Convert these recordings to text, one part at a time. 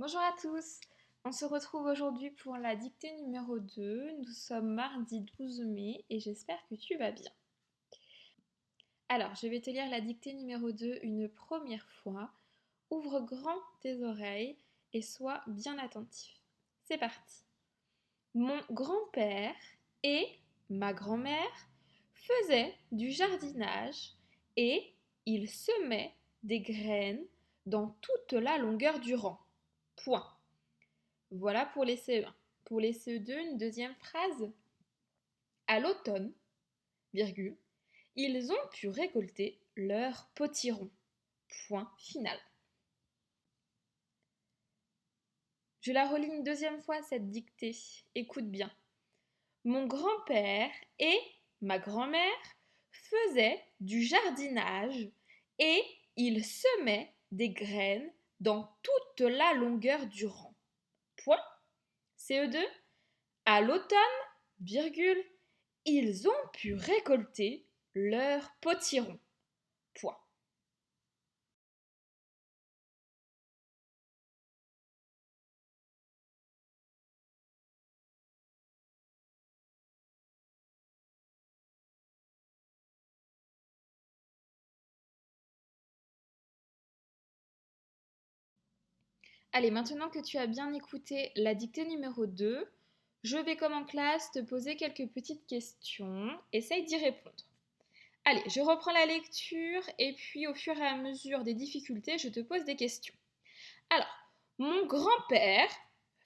Bonjour à tous, on se retrouve aujourd'hui pour la dictée numéro 2. Nous sommes mardi 12 mai et j'espère que tu vas bien. Alors, je vais te lire la dictée numéro 2 une première fois. Ouvre grand tes oreilles et sois bien attentif. C'est parti. Mon grand-père et ma grand-mère faisaient du jardinage et ils semaient des graines dans toute la longueur du rang. Point. Voilà pour les CE1. Pour les CE2, une deuxième phrase. À l'automne, virgule, ils ont pu récolter leur potiron. Point final. Je la relis une deuxième fois, cette dictée. Écoute bien. Mon grand-père et ma grand-mère faisaient du jardinage et ils semaient des graines dans toute la longueur du rang. Point. CE2. À l'automne, virgule, ils ont pu récolter leur potiron. Point. Allez, maintenant que tu as bien écouté la dictée numéro 2, je vais comme en classe te poser quelques petites questions. Essaye d'y répondre. Allez, je reprends la lecture et puis au fur et à mesure des difficultés, je te pose des questions. Alors, mon grand-père,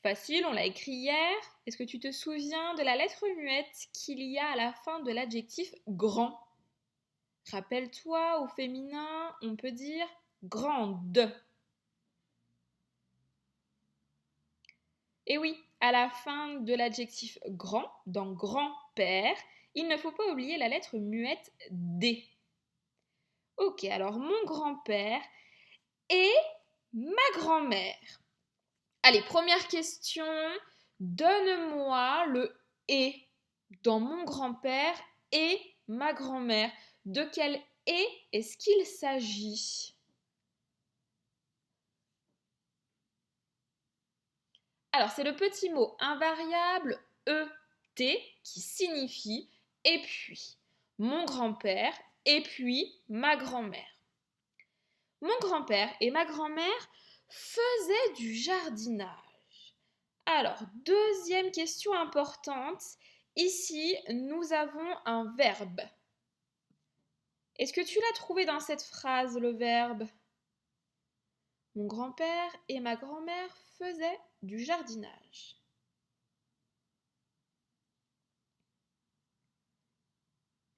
facile, on l'a écrit hier. Est-ce que tu te souviens de la lettre muette qu'il y a à la fin de l'adjectif grand? Rappelle-toi, au féminin, on peut dire grande. Et oui, à la fin de l'adjectif grand, dans grand-père, il ne faut pas oublier la lettre muette D. Ok, alors mon grand-père et ma grand-mère. Allez, première question. Donne-moi le et dans mon grand-père et ma grand-mère. De quel et est-ce qu'il s'agit? Alors, c'est le petit mot invariable ET qui signifie et puis. Mon grand-père et puis ma grand-mère. Mon grand-père et ma grand-mère faisaient du jardinage. Alors, deuxième question importante. Ici, nous avons un verbe. Est-ce que tu l'as trouvé dans cette phrase, le verbe? Mon grand-père et ma grand-mère faisaient du jardinage.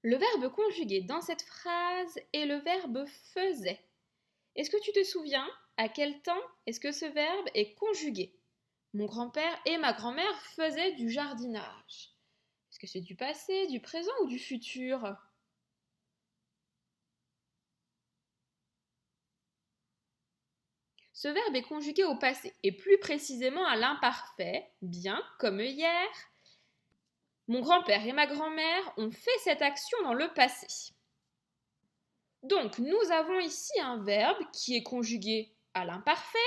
Le verbe conjugué dans cette phrase est le verbe faisait. Est-ce que tu te souviens à quel temps est-ce que ce verbe est conjugué? Mon grand-père et ma grand-mère faisaient du jardinage. Est-ce que c'est du passé, du présent ou du futur? Ce verbe est conjugué au passé et plus précisément à l'imparfait, bien comme hier. Mon grand-père et ma grand-mère ont fait cette action dans le passé. Donc, nous avons ici un verbe qui est conjugué à l'imparfait.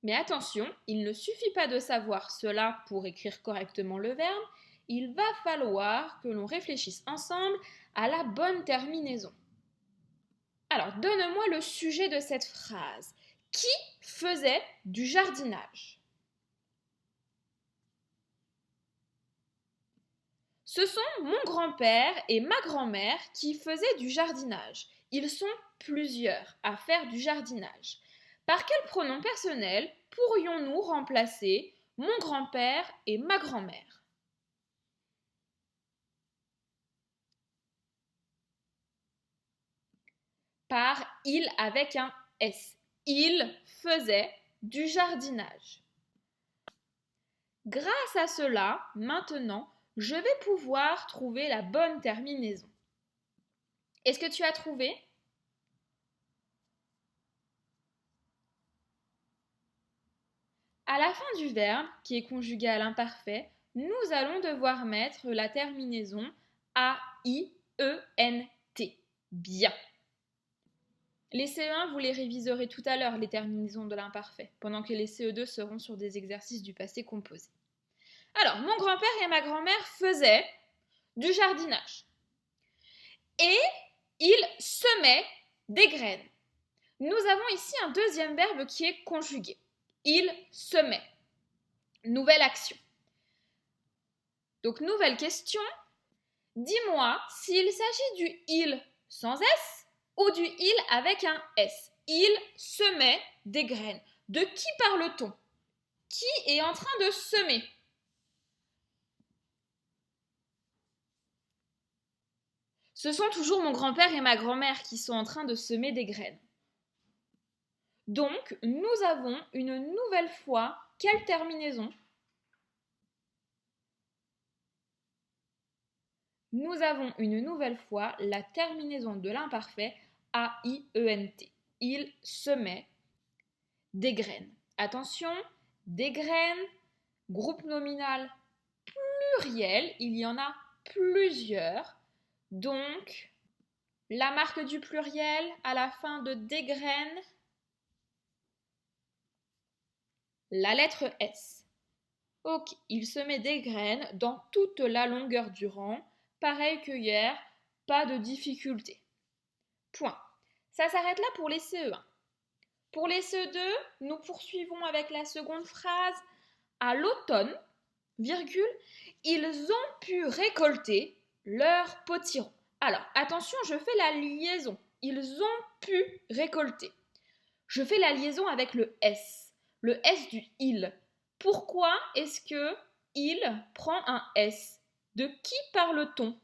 Mais attention, il ne suffit pas de savoir cela pour écrire correctement le verbe. Il va falloir que l'on réfléchisse ensemble à la bonne terminaison. Alors, donne-moi le sujet de cette phrase. Qui faisait du jardinage? Ce sont mon grand-père et ma grand-mère qui faisaient du jardinage. Ils sont plusieurs à faire du jardinage. Par quel pronom personnel pourrions-nous remplacer mon grand-père et ma grand-mère? Par il avec un S. Ils faisaient du jardinage. Grâce à cela, maintenant, je vais pouvoir trouver la bonne terminaison. Est-ce que tu as trouvé? À la fin du verbe, qui est conjugué à l'imparfait, nous allons devoir mettre la terminaison A-I-E-N-T. Bien. Les CE1, vous les réviserez tout à l'heure, les terminaisons de l'imparfait, pendant que les CE2 seront sur des exercices du passé composé. Alors, mon grand-père et ma grand-mère faisaient du jardinage. Et ils semaient des graines. Nous avons ici un deuxième verbe qui est conjugué. Il semait. Nouvelle action. Donc, nouvelle question. Dis-moi s'il s'agit du il sans S ou du il avec un S. Il semait des graines. De qui parle-t-on? Qui est en train de semer? Ce sont toujours mon grand-père et ma grand-mère qui sont en train de semer des graines. Donc, nous avons une nouvelle fois quelle terminaison? Nous avons une nouvelle fois la terminaison de l'imparfait A-I-E-N-T. Il semait des graines. Attention, des graines, groupe nominal pluriel, il y en a plusieurs. Donc, la marque du pluriel à la fin de des graines, la lettre S. Ok, il semait des graines dans toute la longueur du rang. Pareil que hier, pas de difficulté. Point. Ça s'arrête là pour les CE1. Pour les CE2, nous poursuivons avec la seconde phrase. À l'automne, virgule, ils ont pu récolter leur potiron. Alors, attention, je fais la liaison. Ils ont pu récolter. Je fais la liaison avec le S du il. Pourquoi est-ce que il prend un S? De qui parle-t-on?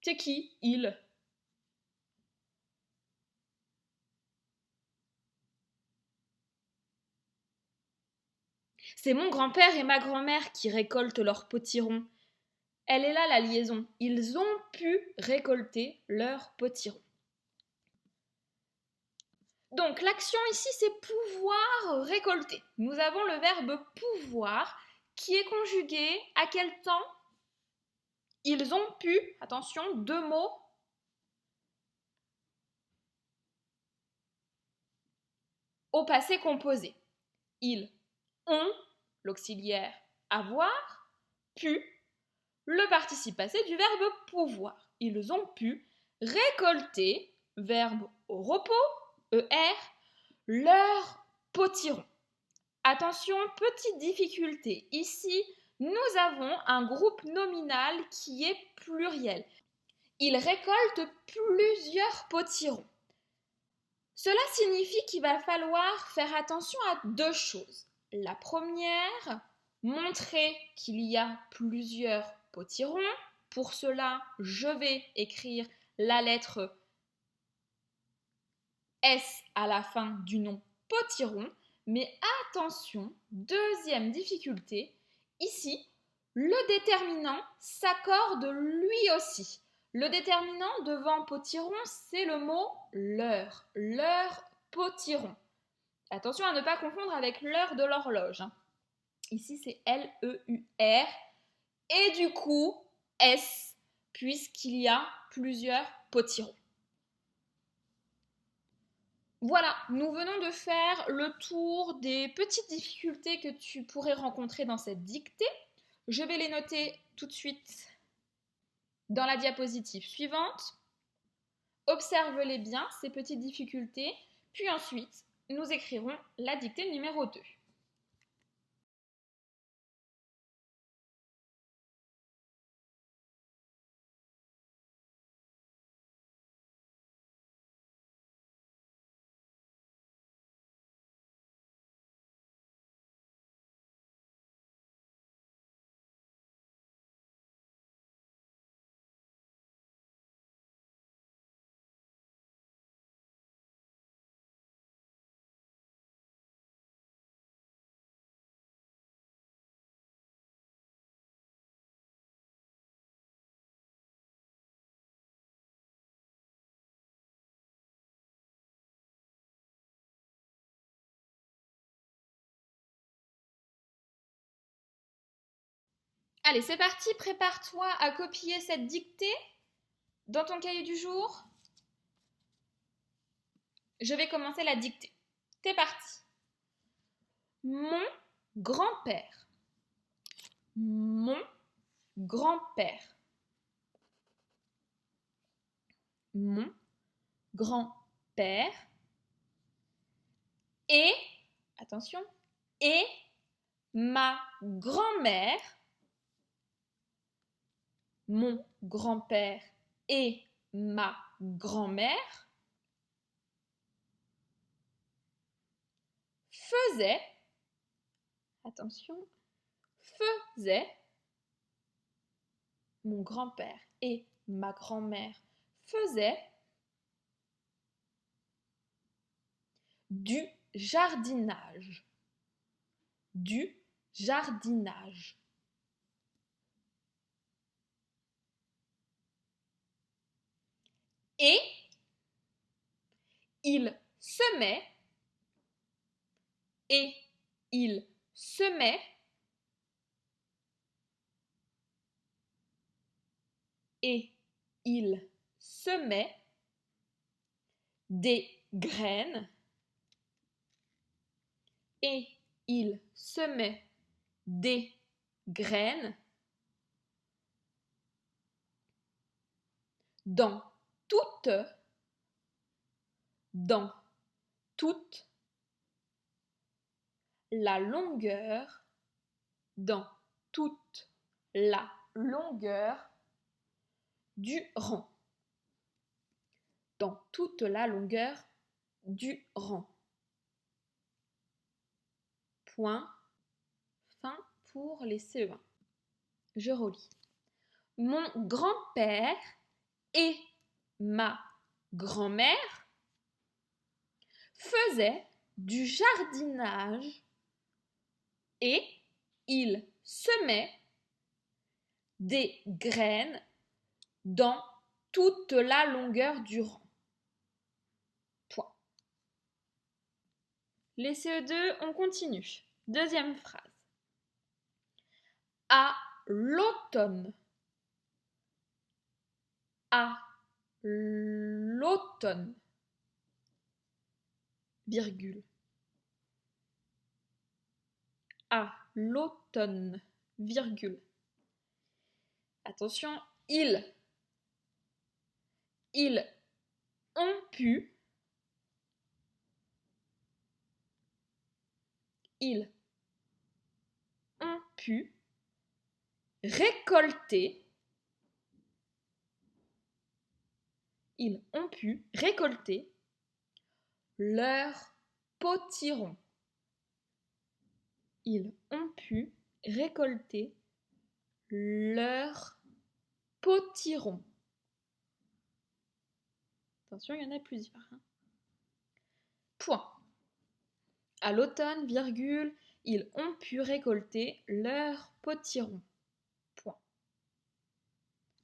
C'est qui, il? C'est mon grand-père et ma grand-mère qui récoltent leurs potirons. Elle est là la liaison. Ils ont pu récolter leurs potirons. Donc l'action ici c'est pouvoir récolter. Nous avons le verbe pouvoir qui est conjugué à quel temps? Ils ont pu, attention, deux mots. Au passé composé. Ils ont, l'auxiliaire avoir, pu, le participe passé du verbe pouvoir. Ils ont pu récolter, verbe au repos, ER, leur potiron. Attention, petite difficulté. Ici, nous avons un groupe nominal qui est pluriel. Ils récoltent plusieurs potirons. Cela signifie qu'il va falloir faire attention à deux choses. La première, montrer qu'il y a plusieurs potirons. Pour cela, je vais écrire la lettre S à la fin du nom potiron. Mais attention, deuxième difficulté, ici, le déterminant s'accorde lui aussi. Le déterminant devant potiron, c'est le mot l'heure. L'heure potiron. Attention à ne pas confondre avec l'heure de l'horloge. Ici, c'est L-E-U-R. Et du coup, S, puisqu'il y a plusieurs potirons. Voilà, nous venons de faire le tour des petites difficultés que tu pourrais rencontrer dans cette dictée. Je vais les noter tout de suite dans la diapositive suivante. Observe-les bien, ces petites difficultés, puis ensuite, nous écrirons la dictée numéro 2. Allez, c'est parti, prépare-toi à copier cette dictée dans ton cahier du jour. Je vais commencer la dictée. C'est parti. Mon grand-père. Mon grand-père. Mon grand-père. Et, attention, et ma grand-mère. Mon grand-père et ma grand-mère faisaient, attention, faisaient, mon grand-père et ma grand-mère faisaient du jardinage. Du jardinage. Et il semait, et il semait et il semait des graines et il semait des graines dans toute la longueur, dans toute la longueur du rang. Dans toute la longueur du rang. Point. Fin pour les CE1. Je relis. Mon grand-père et ma grand-mère faisaient du jardinage et ils semaient des graines dans toute la longueur du rang. Point. Les CE2, on continue. Deuxième phrase. À l'automne. À l'automne. Virgule. À l'automne. Virgule. Attention, ils ont pu récolter leur potiron. Ils ont pu récolter leur potiron. Attention, il y en a plusieurs. Point. À l'automne, virgule, ils ont pu récolter leur potiron. Point.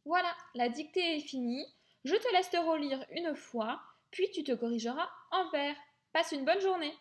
Voilà, la dictée est finie. Je te laisse te relire une fois, puis tu te corrigeras en vert. Passe une bonne journée.